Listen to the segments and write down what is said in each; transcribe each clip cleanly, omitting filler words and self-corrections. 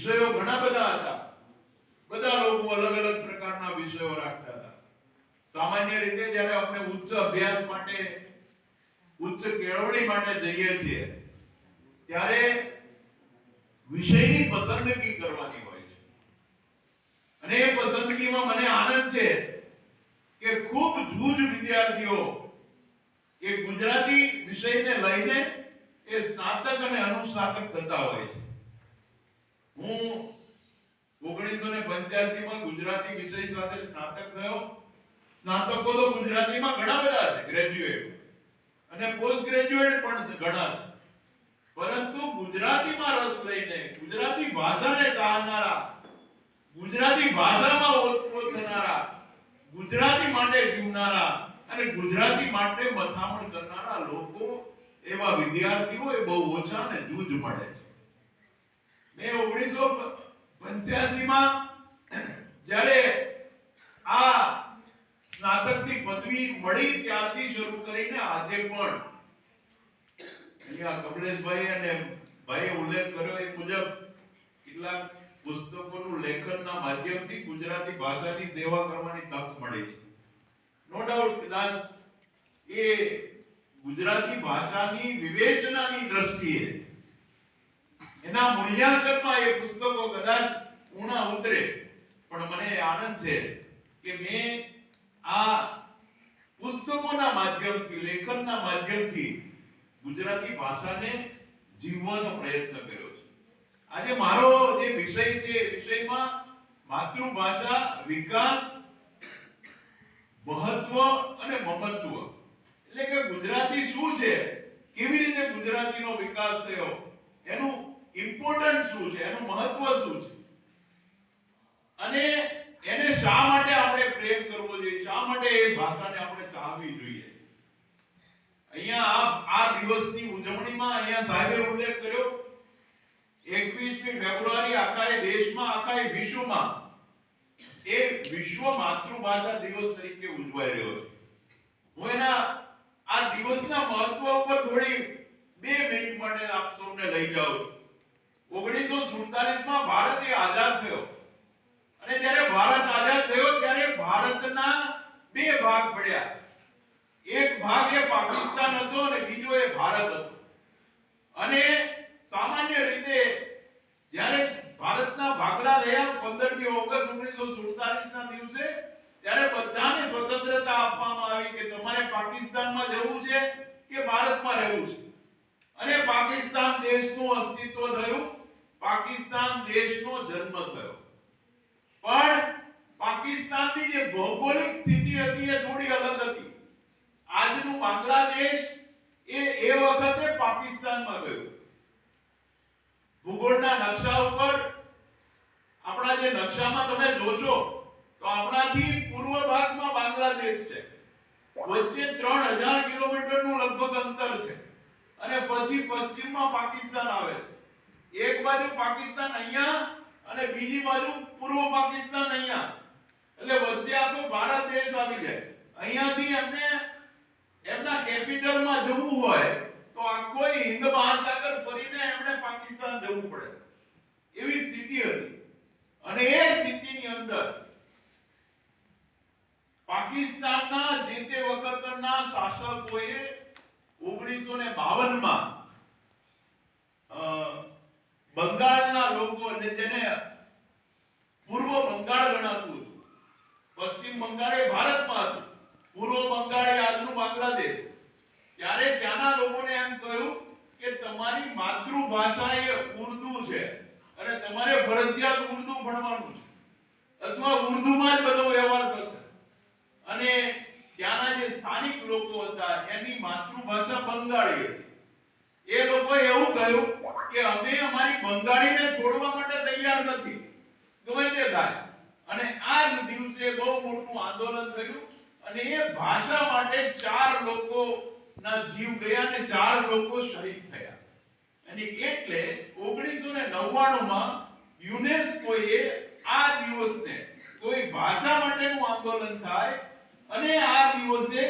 વિષયો ઘણા બધા હતા. બધા લોકો અલગ અલગ પ્રકારના વિષયો રાખતા હતા. સામાન્ય રીતે જ્યારે આપણે ઉચ્ચ અભ્યાસ માટે, ઉચ્ચ કેળવણી માટે જઈએ છીએ ત્યારે વિષયની પસંદગી કરવાની હોય છે. અને એ પસંદગીમાં મને આનંદ છે કે ખૂબ જૂજ વિદ્યાર્થીઓ એ ગુજરાતી વિષયને લઈને એ સ્નાતક અને અનુસ્નાતક થતા હોય છે. હું 1985 માં ગુજરાતી વિષય સાથે સ્નાતક થયો. સ્નાતકો તો ગુજરાતીમાં ઘણા બધા છે, ગ્રેજ્યુએટ અને પોસ્ટ ગ્રેજ્યુએટ પણ ઘણા છે. પરંતુ ગુજરાતીમાં રસ લઈને, ગુજરાતી ભાષાને ચાહનારા, ગુજરાતી ભાષામાં ઓતપ્રોત થનારા, ગુજરાતી માટે જીવનારા અને ગુજરાતી માટે મથામણ કરનારા લોકો, એવા વિદ્યાર્થીઓ એ બહુ ઓછા અને જૂજ મળે છે. મેં 1985 માં જ્યારે આ સ્નાતકની પદવી મળી ત્યારથી શરૂ કરીને આજે પણ અહીંયા કમલેશભાઈ અને ભાઈએ ઉલ્લેખ કર્યો એ મુજબ કેટલાક પુસ્તકોનું લેખનના માધ્યમથી ગુજરાતી ભાષાની સેવા કરવાની તક મળી છે. નો ડાઉટ કદાચ એ ગુજરાતી ભાષાની વિવેચનાની દ્રષ્ટિએ એના મૂલ્યાંકનમાં એ પુસ્તકો કદાચ ઊણા ઉતરે, પણ મને આનંદ છે કે મેં આ પુસ્તકોના માધ્યમથી, લેખનના માધ્યમથી ગુજરાતી ભાષાને જીવવાનો પ્રયત્ન કર્યો છે. આજે મારો જે વિષય છે, વિષયમાં માતૃભાષા, વિકાસ, મહત્વ અને મમત્વ, એટલે કે ગુજરાતી શું છે, કેવી રીતે ગુજરાતીનો વિકાસ થયો, એનું ઇમ્પોર્ટન્સ શું છે, એનું મહત્વ શું છે, અને એને શા માટે આપણે પ્રેમ કરવો જોઈએ, શા માટે એ ભાષાને આપણે ચાહવી જોઈએ. અહીંયા આ દિવસની ઉજવણીમાં અહીંયા સાહેબે ઉલ્લેખ કર્યો 21મી ફેબ્રુઆરી આખા દેશમાં, આખા વિશ્વમાં એ વિશ્વ માતૃભાષા દિવસ તરીકે ઉજવાઈ રહ્યો છે. હું એના આ દિવસના મહત્વ ઉપર થોડી 2 મિનિટ માટે આપ સૌને લઈ જાઉં છું. 1947 માં ભારત એ આઝાદ થયો અને જ્યારે ભારત આઝાદ થયો ત્યારે ભારતના 2 ભાગ પડ્યા. એક ભાગ એ પાકિસ્તાન હતો અને બીજો એ ભારત હતો. અને સામાન્ય રીતે જ્યારે ભારતના ભાગલા થયા 15મી ઓગસ્ટ 1947 ના દિવસે, ત્યારે બધાને સ્વતંત્રતા આપવામાં આવી કે તમારે પાકિસ્તાનમાં જવું છે કે ભારતમાં રહેવું છે. અને પાકિસ્તાન દેશનું અસ્તિત્વ થયું, પાકિસ્તાન દેશનો જન્મ થયો. પણ પાકિસ્તાનની જે ભૌગોલિક સ્થિતિ હતી એ થોડી અલગ હતી. આજનું બાંગ્લાદેશ એ વખતે પાકિસ્તાનમાં ગયું. ભૂગોળના નકશા ઉપર, આપણા જે નકશામાં તમે જોશો તો આપણાથી પૂર્વ ભાગમાં બાંગ્લાદેશ છે, વચ્ચે 3000 કિલોમીટરનું લગભગ અંતર છે, અને પછી પશ્ચિમમાં પાકિસ્તાન આવે છે. એક બાજુ પાકિસ્તાન અહીંયા અને બીજી બાજુ પૂર્વ પાકિસ્તાન અહીંયા, એટલે વચ્ચે આખો ભારત દેશ આવી જાય. અહીંયાથી એમને એમના કેપિટલમાં જવું હોય તો આખો હિન્દ મહાસાગર ફરીને એમણે પાકિસ્તાન જવું પડે, એવી સ્થિતિ હતી. અને એ સ્થિતિની અંદર પાકિસ્તાનના જે તે વખતના શાસકોએ 1952 માં બંગાળના લોકો, જેને પૂર્વ બંગાળ ગણાતું હતું, પશ્ચિમ બંગાળ એ ભારતમાં હતું, પૂર્વ બંગાળ એ આજનું બાંગ્લાદેશ, ત્યારે ત્યાંના લોકોને એમ કહ્યું કે તમારી માતૃભાષા એ ઉર્દુ છે અને તમારે ફરજિયાત ઉર્દુ ભણવાનું છે, અથવા ઉર્દુમાં જ બધો વ્યવહાર થશે. અને ત્યાંના જે સ્થાનિક લોકો હતા એની માતૃભાષા બંગાળી હતી. એ લોકોએ એવું કહ્યું કે અમે અમારી બંગાળીને છોડવા માટે તૈયાર નથી, ગમે તે થાય. અને આ જ દિવસે બહુ મોટું આંદોલન થયું અને એ ભાષા માટે 4 લોકોના જીવ ગયા અને 4 લોકો શહીદ થયા. અને એટલે 1999 માં યુનેસ્કોએ આ દિવસને, કોઈ ભાષા માટેનું આંદોલન થાય અને આ દિવસે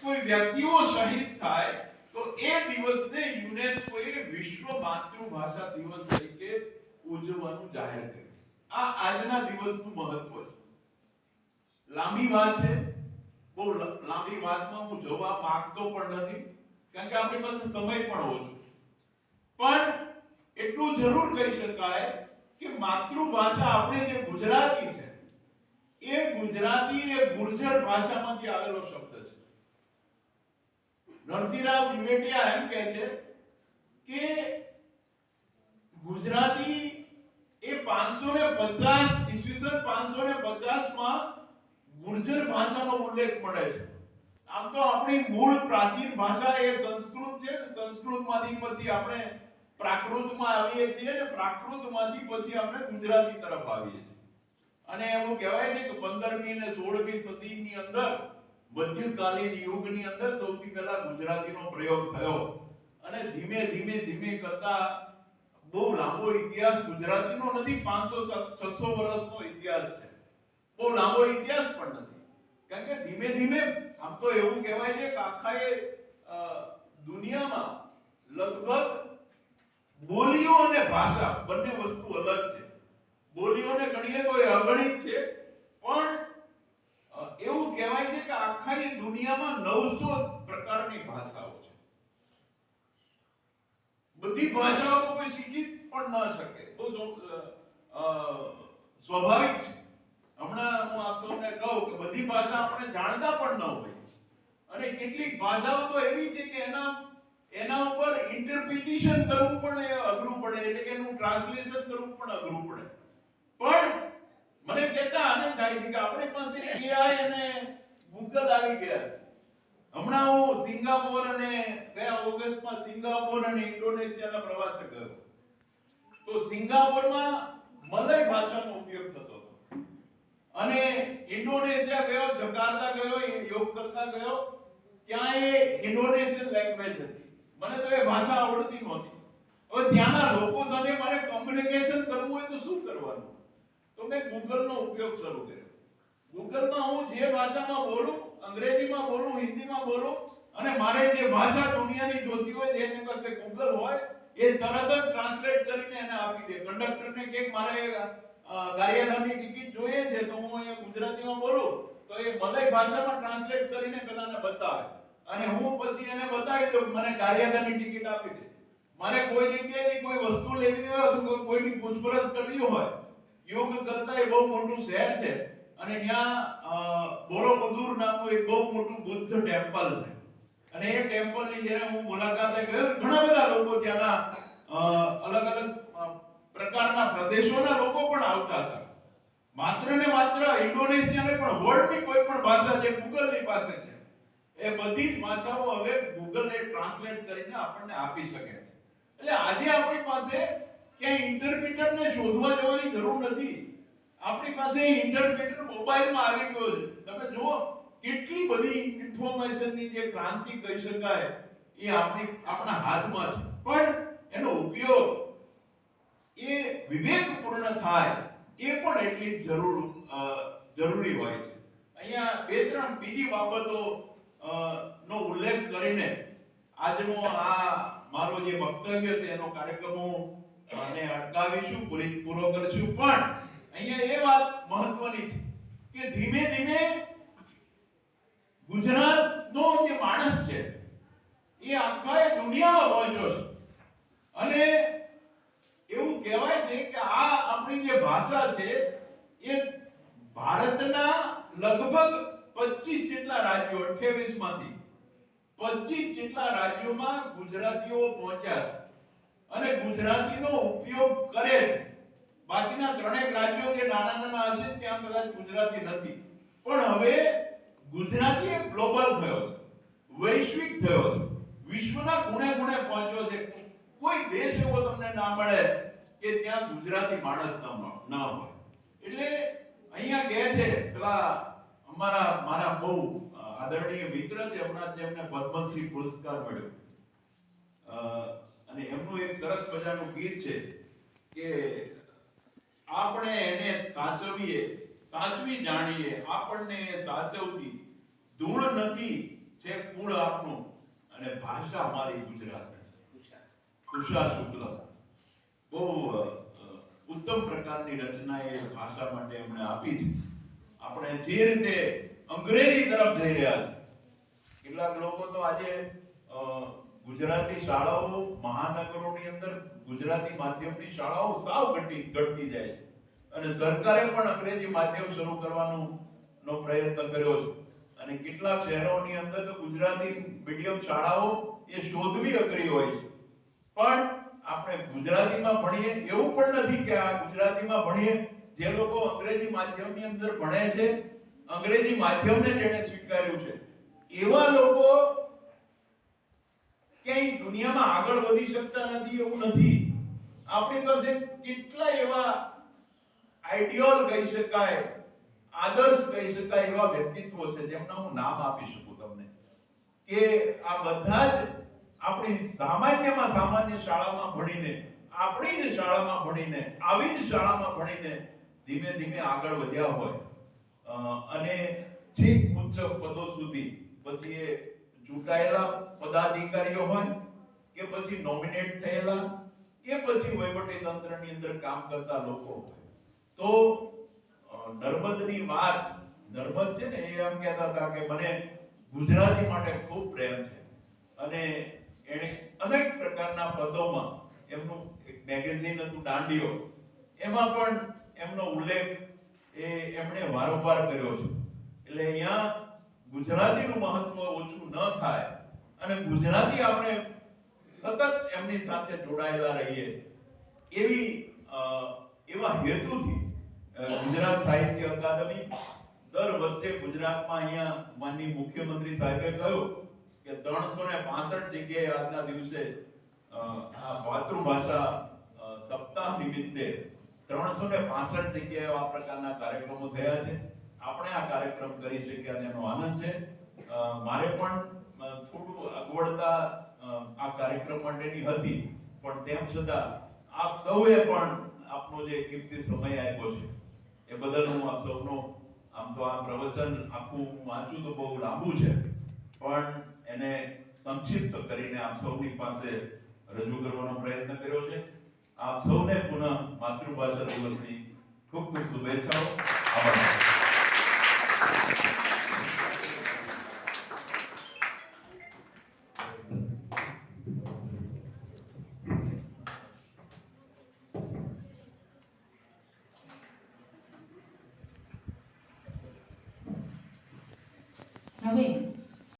કોઈ વ્યક્તિઓ શહીદ થાય તો એ દિવસને યુનેસ્કોએ વિશ્વ માતૃભાષા દિવસ તરીકે ઉજવવાનું જાહેર કર્યું. આ આજના દિવસનું મહત્વ છે. લાંબી વાત છે, બહુ લાંબી વાતમાં હું જવા માંગતો પણ નથી, કારણ કે આપણી પાસે સમય પણ ઓછો. પણ એટલું જરૂર કહી શકાય કે માતૃભાષા આપણે જે ગુજરાતી છે, એ ગુજરાતી એ ગુર્જર ભાષામાંથી આવેલો શબ્દ છે. નરસિંહરાવ દિવેટિયા એમ કહે છે કે ગુજરાતી એ 550 ઈસવીસન 550 માં ગુર્જર ભાષાનો ઉલ્લેખ મળે છે. આમ તો આપણી મૂળ પ્રાચીન ભાષા એ સંસ્કૃત છે, સંસ્કૃતમાંથી પછી આપણે પ્રાકૃતમાં આવીએ છીએ અને પ્રાકૃતમાંથી પછી આપણે ગુજરાતી તરફ આવીએ છીએ. અને એવું કહેવાય છે કે 15મી અને 16મી સદીની અંદર મધ્યકાલીન યુગની અંદર સૌથી પહેલા ગુજરાતીનો પ્રયોગ થયો અને ધીમે ધીમે કરતા બહુ લાંબો ઇતિહાસ ગુજરાતીનો નથી. 500-600 વર્ષનો ઇતિહાસ છે. બહુ લાંબો ઇતિહાસ પણ નથી, કારણ કે ધીમે આમ તો એવું કહેવાય છે કે આખા દુનિયામાં લગભગ બોલીઓ અને ભાષા બંને વસ્તુ અલગ છે. બોલીઓને ગણીએ તો એ અગણિત છે, પણ એવું કહેવાય છે કે આખા દુનિયામાં 900 પ્રકારની ભાષાઓ છે. બધી ભાષાઓ કોઈ શીખી પણ ન શકે, બહુ સ્વાભાવિક છે. હમણાં હું આપ સૌને કહું કે બધી ભાષા આપણે જાણતા પણ ન હોય, અને કેટલીક ભાષાઓ તો એવી છે કે એના ઉપર ઇન્ટરપ્રિટેશન કરવું પણ અઘરું પડે, એટલે કે એનું ટ્રાન્સલેશન કરવું પણ અઘરું પડે. પણ મને કહેતા આનંદ થાય છે કે આપણી પાસે એઆઈ અને ગૂગલ આવી ગયા છે. હમણાં હું સિંગાપોર અને ગયા ઓગસ્ટમાં સિંગાપોર અને ઇન્ડોનેશિયાના પ્રવાસે ગયો. તો સિંગાપોરમાં મલય ભાષાનો ઉપયોગ થતો હતો, અને ઇન્ડોનેશિયા ગયો, જકાર્તા ગયો, યોગ કરતા ગયો, ત્યાં એ ઇન્ડોનેશિયન લેંગ્વેજ હતી. મને તો એ ભાષા આવડતી નહોતી. હવે ત્યાંના લોકો સાથે મારે કોમ્યુનિકેશન કરવું હોય તો શું કરવાનું? તો મેં ગૂગલનો ઉપયોગ શરૂ કર્યો. ગૂગલમાં હું જે ભાષામાં બોલું, અંગ્રેજીમાં બોલું, હિન્દીમાં બોલું, અને મારે જે ભાષા દુનિયાની જોતી હોય, જેની પાસે ગૂગલ હોય, એ તરત જ ટ્રાન્સલેટ કરીને એને આપી દે. કંડક્ટરને કે મારે ગારિયાધામની ટિકિટ જોઈએ છે, તો હું અહીંયા ગુજરાતીમાં બોલું તો એ મલય ભાષામાં ટ્રાન્સલેટ કરીને પેલાને બતાવે, અને હું પછી એને બતાવી દઉં મને ગારિયાધામની ટિકિટ આપી દે. મારે કોઈ જગ્યાએથી કોઈ વસ્તુ લેવી હોય અથવા કોઈની પૂછપરછ કરવી હોય, યોગ કરતા એ બહુ મોટું શહેર છે, અને ત્યાં બોરોબુદુર નામનું એક બહુ મોટું બુદ્ધ ટેમ્પલ છે, અને એ ટેમ્પલની જ્યારે હું મુલાકાતે ગયો, ઘણા બધા લોકો ત્યાંના અલગ અલગ પ્રકારના પ્રદેશોના લોકો પણ આવતા હતા. માત્ર ને માત્ર ઇન્ડોનેશિયાને પણ વર્લ્ડની કોઈ પણ ભાષા જે ગૂગલની પાસે છે, એ બધી જ ભાષાઓ હવે ગૂગલ એ ટ્રાન્સલેટ કરીને આપણને આપી શકે છે. એટલે આજે આપણી પાસે ક્યાંય ઇન્ટરપ્રિટરને શોધવા જવાની જરૂર નથી. આપણી પાસે ઇન્ટરપ્રિટર મોબાઈલમાં આવી ગયો છે. તમે જુઓ કેટલી બધી ઇન્ફોર્મેશનની જે ક્રાંતિ કહી શકાય એ આપણા હાથમાં છે, પણ એનો ઉપયોગ એ વિવેકપૂર્ણ થાય એ પણ એટલી જરૂરી હોય છે. અહીંયા બે ત્રણ બીજી બાબતો નો ઉલ્લેખ કરીને આજનો આ મારો જે વક્તવ્ય છે એનો કાર્યક્રમો અને અટકાવીશું, પૂરો કરીશું. પણ અહીંયા એ વાત મહત્વની છે કે ધીમે ધીમે ગુજરાતનો જે માણસ છે એ આખા દુનિયામાં પહોંચ્યો છે, અને એવું કહેવાય છે કે આ આપણી જે ભાષા છે એ ભારતના લગભગ 25 જેટલા રાજ્યો, 28 માંથી 25 જેટલા રાજ્યોમાં ગુજરાતીઓ પહોંચ્યા છે અને ગુજરાતીનો ઉપયોગ કરે છે. બાકીના 3 રાજ્યો જે નાના હશે ત્યાં કદાચ ગુજરાતી નથી, પણ હવે ગુજરાતી એક ગ્લોબલ થયો છે, વૈશ્વિક થયો છે, વિશ્વના ખૂણે ખૂણે પહોંચ્યો છે. કોઈ દેશ એવો તમને ના મળે કે ત્યાં ગુજરાતી માણસ ન હોય. એટલે અહીંયા કહે છે પેલા મારા બહુ આદરણીય મિત્ર છે, હમણાં જેમને પદ્મશ્રી પુરસ્કાર મળ્યો, અને એમનું એક સરસ મજાનું ગીત છે કે આપણે એને સાચવી જાણીએ, આપણને સાચવતી ધૂળ નથી છે કુળ આપનું, અને ભાષા અમારી ગુજરાતી. ઉષા શુક્લ બહુ ઉત્તમ પ્રકારની રચના એ ભાષા માટે એમણે આપી છે. આપણે જે રીતે અંગ્રેજી તરફ જઈ રહ્યા છે, કેટલાક લોકો તો આજે ગુજરાતી શાળાઓ મહાનગરોની અંદર ગુજરાતી માધ્યમની શાળાઓ સાવ ઘટતી જાય છે અને સરકારે પણ અંગ્રેજી માધ્યમ શરૂ કરવાનો પ્રયત્ન કર્યો છે અને કેટલાક શહેરોની અંદર તો ગુજરાતી મીડિયમ શાળાઓ એ શોધવી અઘરી હોય છે. પણ આપણે ગુજરાતીમાં ભણીએ એવું પણ નથી કે આ ગુજરાતીમાં ભણીએ. જે લોકો અંગ્રેજી માધ્યમની અંદર ભણે છે, અંગ્રેજી માધ્યમને જેણે સ્વીકાર્યું છે, એવા લોકો ક્યાંય દુનિયામાં આગળ વધી શકતા નથી એવું નથી. આપણી પાસે કેટલા એવા આઈડિયોલ કહી શકાય, આદર્શ કહી શકાય એવા વ્યક્તિત્વો છે જેમના હું નામ આપી શકું તમને, કે આ બધા જ આપણી સામાન્યમાં સામાન્ય શાળામાં ભણીને, આપણી જ શાળામાં ભણીને, આવી જ શાળામાં ભણીને ધીમે ધીમે આગળ વધ્યા હોય અને છેક ઉચ્ચ પદો સુધી, પછી એ ચૂંટાયેલા પદાધિકારીઓ હોય કે પછી નોમિનેટ થયેલા કે પછી વહીવટી તંત્રની અંદર કામ કરતા લોકો હોય. તો નર્મદની વાત, નર્મદ છે ને, એ એમ કહેતા હતા કે મને ગુજરાતી માટે ખૂબ પ્રેમ છે અને એણે અનેક પ્રકારના પદોમાં, એમનું એક મેગેઝિન હતું દાંડીઓ, એમાં પણ એમનો ઉલ્લેખ એમણે વારંવાર કર્યો છે. એટલે અહીંયા ગુજરાતીનું મહત્વ ઓછું ન થાય અને ગુજરાતી આપણે સતત એમની સાથે જોડાયેલા રહીએ એવા હેતુથી ગુજરાત સાહિત્ય અકાદમી દર વર્ષે ગુજરાતમાં, અહીંયા માનનીય મુખ્યમંત્રી સાહેબે કહ્યું કે 365 જગ્યાએ આજના દિવસે આ માતૃભાષા સપ્તાહ નિમિત્તે 365 જગ્યાએ આ પ્રકારના કાર્યક્રમો થયા છે. આપણે આ કાર્યક્રમ કરી શક્યા એનો આનંદ છે. મારે પણ થોડું અગવડતા આ કાર્યક્રમ માટેની હતી, પણ તેમ છતાં આપ સૌએ પણ આપનો જે કિંમતી સમય આપ્યો છે એ બદલ હું આપ સૌનો, આમ તો આ પ્રવચન આખું વાંચું તો બહુ લાંબુ છે, પણ એને સંક્ષિપ્ત કરીને આપ સૌની પાસે રજૂ કરવાનો પ્રયત્ન કર્યો છે. આપ સૌને પુનઃ માતૃભાષા દિવસની ખૂબ ખૂબ શુભેચ્છાઓ. આભાર.